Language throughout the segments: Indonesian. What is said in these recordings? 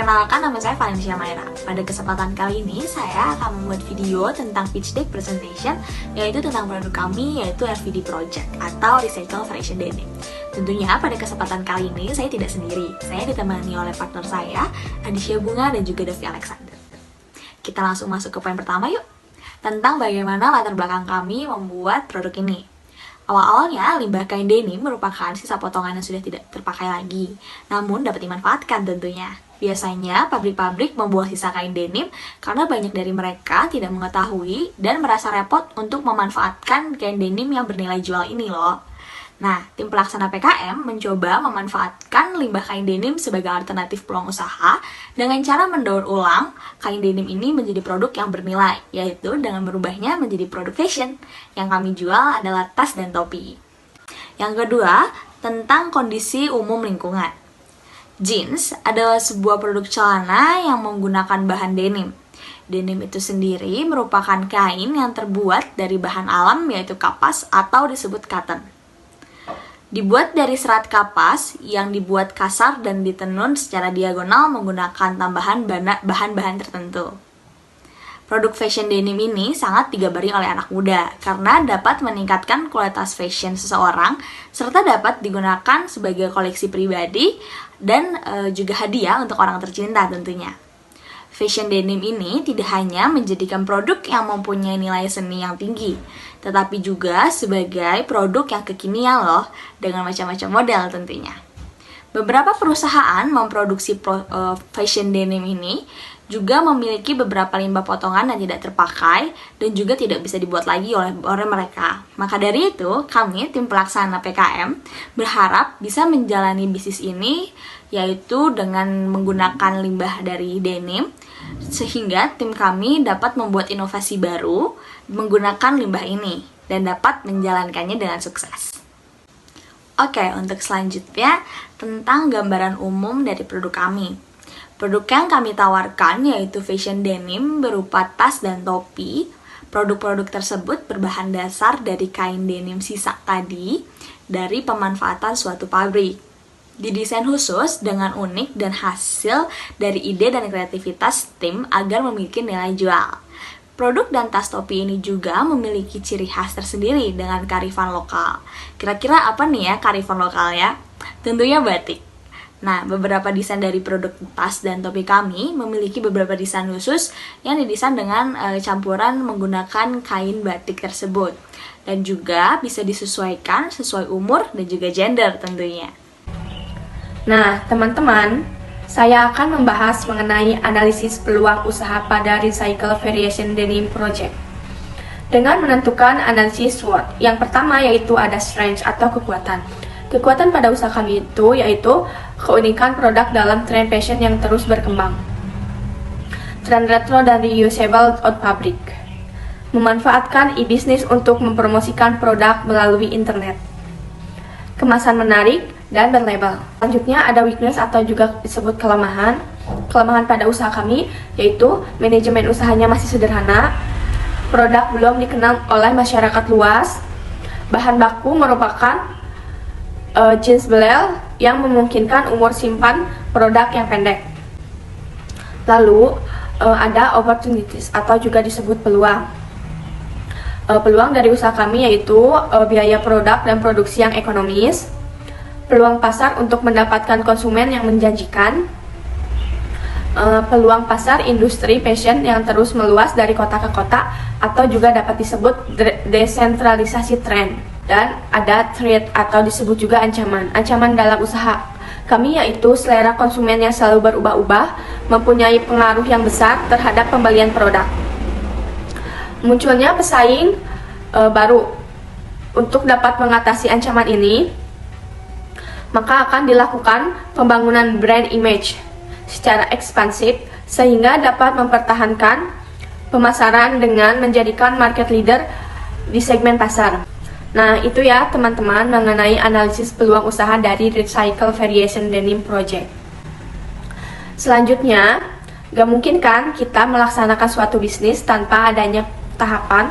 Perkenalkan, nama saya Valencia Maira. Pada kesempatan kali ini, saya akan membuat video tentang pitch deck presentation, yaitu tentang produk kami, yaitu RVD Project atau Recycle Variation Denim. Tentunya pada kesempatan kali ini, saya tidak sendiri. Saya ditemani oleh partner saya, Adisya Bunga dan juga Devi Alexander. Kita langsung masuk ke poin pertama yuk, tentang bagaimana latar belakang kami membuat produk ini. Awal-awalnya, limbah kain denim merupakan sisa potongan yang sudah tidak terpakai lagi, namun dapat dimanfaatkan tentunya. Biasanya, pabrik-pabrik membuang sisa kain denim karena banyak dari mereka tidak mengetahui dan merasa repot untuk memanfaatkan kain denim yang bernilai jual ini loh. Nah, tim pelaksana PKM mencoba memanfaatkan limbah kain denim sebagai alternatif peluang usaha dengan cara mendaur ulang kain denim ini menjadi produk yang bernilai, yaitu dengan merubahnya menjadi produk fashion. Yang kami jual adalah tas dan topi. Yang kedua, tentang kondisi umum lingkungan. Jeans adalah sebuah produk celana yang menggunakan bahan denim. Denim itu sendiri merupakan kain yang terbuat dari bahan alam, yaitu kapas atau disebut cotton. Dibuat dari serat kapas yang dibuat kasar dan ditenun secara diagonal menggunakan tambahan bahan-bahan tertentu. Produk fashion denim ini sangat digabari oleh anak muda karena dapat meningkatkan kualitas fashion seseorang serta dapat digunakan sebagai koleksi pribadi dan juga hadiah untuk orang tercinta tentunya. Fashion denim ini tidak hanya menjadikan produk yang mempunyai nilai seni yang tinggi, tetapi juga sebagai produk yang kekinian loh, dengan macam-macam model tentunya. Beberapa perusahaan memproduksi fashion denim ini juga memiliki beberapa limbah potongan yang tidak terpakai dan juga tidak bisa dibuat lagi oleh mereka. Maka dari itu, kami tim pelaksana PKM berharap bisa menjalani bisnis ini, yaitu dengan menggunakan limbah dari denim, sehingga tim kami dapat membuat inovasi baru menggunakan limbah ini dan dapat menjalankannya dengan sukses. Oke, untuk selanjutnya tentang gambaran umum dari produk kami. Produk yang kami tawarkan yaitu fashion denim berupa tas dan topi. Produk-produk tersebut berbahan dasar dari kain denim sisa tadi dari pemanfaatan suatu pabrik. Didesain khusus dengan unik dan hasil dari ide dan kreativitas tim agar memiliki nilai jual. Produk dan tas topi ini juga memiliki ciri khas tersendiri dengan kearifan lokal. Kira-kira apa nih ya kearifan lokalnya? Tentunya batik. Nah, beberapa desain dari produk tas dan topi kami memiliki beberapa desain khusus yang didesain dengan campuran menggunakan kain batik tersebut. Dan juga bisa disesuaikan sesuai umur dan juga gender tentunya. Nah, teman-teman, saya akan membahas mengenai analisis peluang usaha pada Recycle Variation Denim Project. Dengan menentukan analisis SWOT, yang pertama yaitu ada strength atau kekuatan. Kekuatan pada usaha kami itu yaitu keunikan produk dalam tren fashion yang terus berkembang. Tren retro dan reusable out fabric. Memanfaatkan e-business untuk mempromosikan produk melalui internet. Kemasan menarik dan berlabel. Selanjutnya ada weakness atau juga disebut kelemahan. Kelemahan pada usaha kami yaitu manajemen usahanya masih sederhana, produk belum dikenal oleh masyarakat luas, bahan baku merupakan jeans belel yang memungkinkan umur simpan produk yang pendek. Lalu ada opportunities atau juga disebut peluang. Peluang dari usaha kami yaitu biaya produk dan produksi yang ekonomis, peluang pasar untuk mendapatkan konsumen yang menjanjikan, peluang pasar industri fashion yang terus meluas dari kota ke kota atau juga dapat disebut desentralisasi tren. Dan ada threat atau disebut juga ancaman. Ancaman dalam usaha kami yaitu selera konsumen yang selalu berubah-ubah, mempunyai pengaruh yang besar terhadap pembelian produk. Munculnya pesaing baru. Untuk dapat mengatasi ancaman ini, maka akan dilakukan pembangunan brand image secara ekspansif sehingga dapat mempertahankan pemasaran dengan menjadikan market leader di segmen pasar. Nah, itu ya teman-teman mengenai analisis peluang usaha dari Recycle Variation Denim Project. Selanjutnya, gak mungkin kan kita melaksanakan suatu bisnis tanpa adanya tahapan?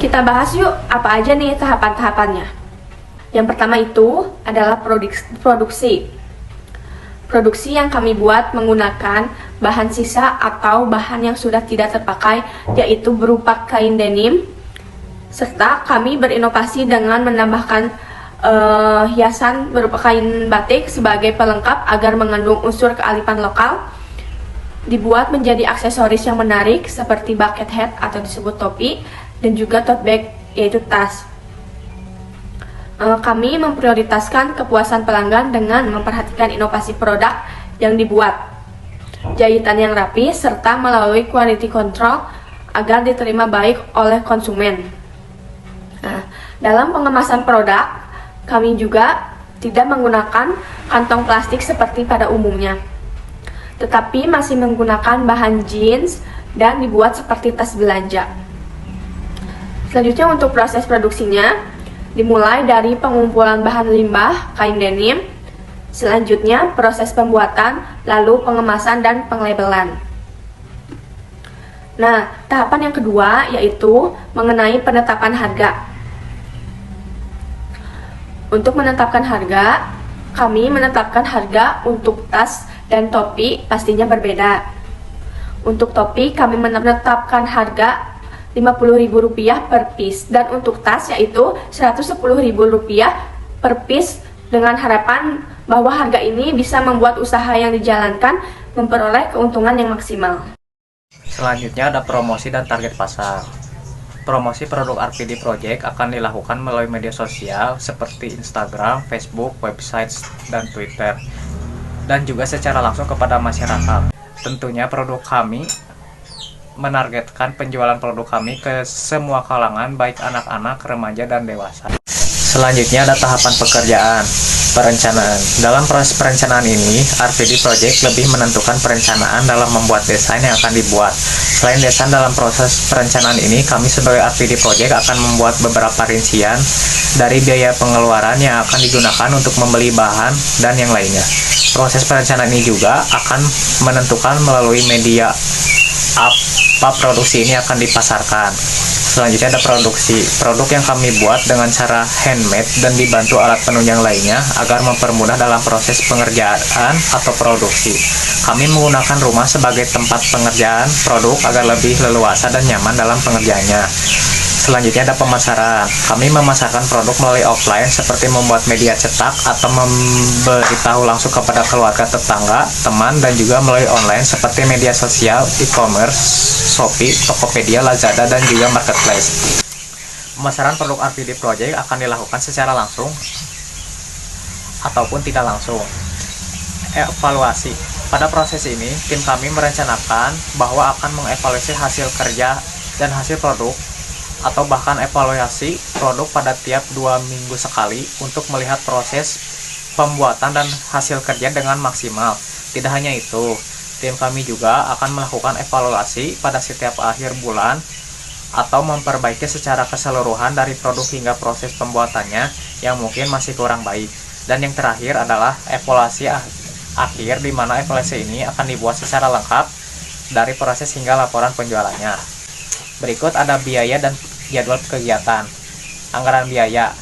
Kita bahas yuk apa aja nih tahapan-tahapannya. Yang pertama itu adalah produksi. Produksi yang kami buat menggunakan bahan sisa atau bahan yang sudah tidak terpakai, yaitu berupa kain denim, serta kami berinovasi dengan menambahkan hiasan berupa kain batik sebagai pelengkap agar mengandung unsur kearifan lokal. Dibuat menjadi aksesoris yang menarik seperti bucket hat atau disebut topi, dan juga tote bag yaitu tas. Kami memprioritaskan kepuasan pelanggan dengan memperhatikan inovasi produk yang dibuat, jahitan yang rapi, serta melalui quality control agar diterima baik oleh konsumen. Nah, dalam pengemasan produk, kami juga tidak menggunakan kantong plastik seperti pada umumnya, tetapi masih menggunakan bahan jeans dan dibuat seperti tas belanja. Selanjutnya untuk proses produksinya, dimulai dari pengumpulan bahan limbah kain denim, selanjutnya proses pembuatan, lalu pengemasan dan penglabelan. Nah, tahapan yang kedua yaitu mengenai penetapan harga. Untuk menetapkan harga, kami menetapkan harga untuk tas dan topi pastinya berbeda. Untuk topi kami menetapkan harga Rp50.000 per piece, dan untuk tas yaitu Rp110.000 per piece, dengan harapan bahwa harga ini bisa membuat usaha yang dijalankan memperoleh keuntungan yang maksimal. Selanjutnya ada promosi dan target pasar. Promosi produk RPD Project akan dilakukan melalui media sosial seperti Instagram, Facebook, website, dan Twitter, dan juga secara langsung kepada masyarakat. Tentunya produk kami menargetkan penjualan produk kami ke semua kalangan, baik anak-anak, remaja, dan dewasa. Selanjutnya ada tahapan pekerjaan, perencanaan. Dalam proses perencanaan ini, RPD Project lebih menentukan perencanaan dalam membuat desain yang akan dibuat. Selain desain, dalam proses perencanaan ini, kami sebagai RPD Project akan membuat beberapa rincian dari biaya pengeluaran yang akan digunakan untuk membeli bahan dan yang lainnya. Proses perencanaan ini juga akan menentukan melalui media apa produksi ini akan dipasarkan. Selanjutnya ada produksi. Produk yang kami buat dengan cara handmade dan dibantu alat penunjang lainnya agar mempermudah dalam proses pengerjaan atau produksi. Kami menggunakan rumah sebagai tempat pengerjaan produk agar lebih leluasa dan nyaman dalam pengerjaannya. Selanjutnya ada pemasaran. Kami memasarkan produk melalui offline seperti membuat media cetak atau memberitahu langsung kepada keluarga, tetangga, teman, dan juga melalui online seperti media sosial, e-commerce, Shopee, Tokopedia, Lazada, dan juga marketplace. Pemasaran produk RPD Project akan dilakukan secara langsung ataupun tidak langsung. Evaluasi. Pada proses ini, tim kami merencanakan bahwa akan mengevaluasi hasil kerja dan hasil produk, atau bahkan evaluasi produk pada tiap 2 minggu sekali untuk melihat proses pembuatan dan hasil kerja dengan maksimal. Tidak hanya itu, tim kami juga akan melakukan evaluasi pada setiap akhir bulan atau memperbaiki secara keseluruhan dari produk hingga proses pembuatannya yang mungkin masih kurang baik. Dan yang terakhir adalah evaluasi akhir, di mana evaluasi ini akan dibuat secara lengkap dari proses hingga laporan penjualannya. Berikut ada biaya dan jadwal kegiatan. Anggaran biaya.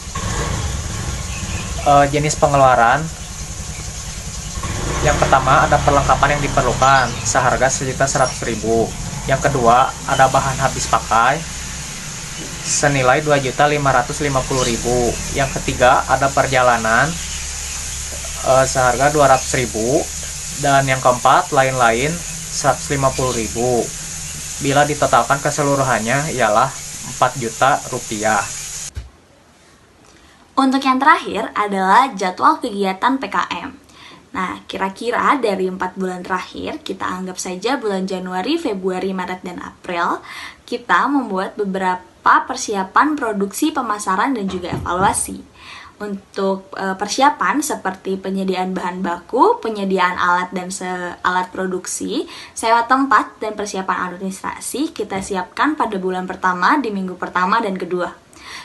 Jenis pengeluaran. Yang pertama ada perlengkapan yang diperlukan seharga Rp1.100.000. Yang kedua ada bahan habis pakai senilai Rp2.550.000. Yang ketiga ada perjalanan seharga Rp200.000. Dan yang keempat lain-lain Rp150.000. Bila ditotalkan keseluruhannya ialah Rp4 juta. Untuk yang terakhir adalah jadwal kegiatan PKM. Nah, kira-kira dari 4 bulan terakhir, kita anggap saja bulan Januari, Februari, Maret, dan April, kita membuat beberapa persiapan produksi, pemasaran, dan juga evaluasi. Untuk persiapan seperti penyediaan bahan baku, penyediaan alat dan alat produksi, sewa tempat, dan persiapan administrasi kita siapkan pada bulan pertama, di minggu pertama dan kedua.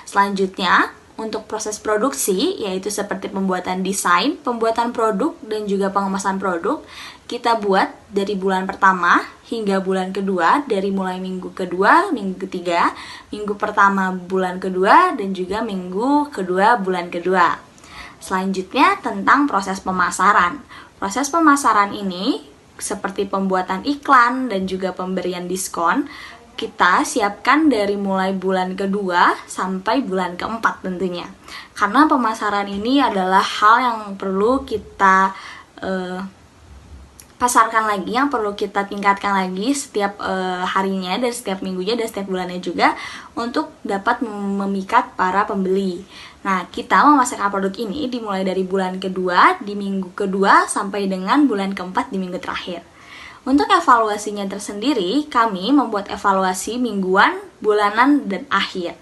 Selanjutnya, untuk proses produksi, yaitu seperti pembuatan desain, pembuatan produk, dan juga pengemasan produk, kita buat dari bulan pertama hingga bulan kedua, dari mulai minggu kedua, minggu ketiga, minggu pertama bulan kedua, dan juga minggu kedua bulan kedua. Selanjutnya tentang proses pemasaran. Proses pemasaran ini seperti pembuatan iklan dan juga pemberian diskon kita siapkan dari mulai bulan kedua sampai bulan keempat tentunya. Karena pemasaran ini adalah hal yang perlu kita pasarkan lagi, yang perlu kita tingkatkan lagi setiap harinya dan setiap minggunya dan setiap bulannya juga untuk dapat memikat para pembeli. Nah, kita memasarkan produk ini dimulai dari bulan kedua, di minggu kedua, sampai dengan bulan keempat di minggu terakhir. Untuk evaluasinya tersendiri, kami membuat evaluasi mingguan, bulanan, dan akhir.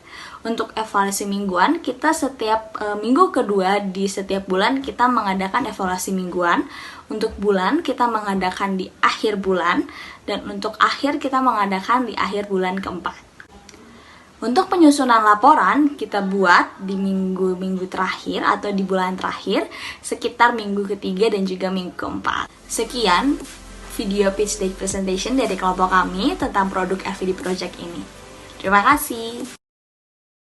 Untuk evaluasi mingguan, kita setiap minggu kedua di setiap bulan kita mengadakan evaluasi mingguan. Untuk bulan kita mengadakan di akhir bulan, dan untuk akhir kita mengadakan di akhir bulan keempat. Untuk penyusunan laporan kita buat di minggu-minggu terakhir atau di bulan terakhir sekitar minggu ketiga dan juga minggu keempat. Sekian video pitch deck presentation dari kelompok kami tentang produk FVD Project ini. Terima kasih.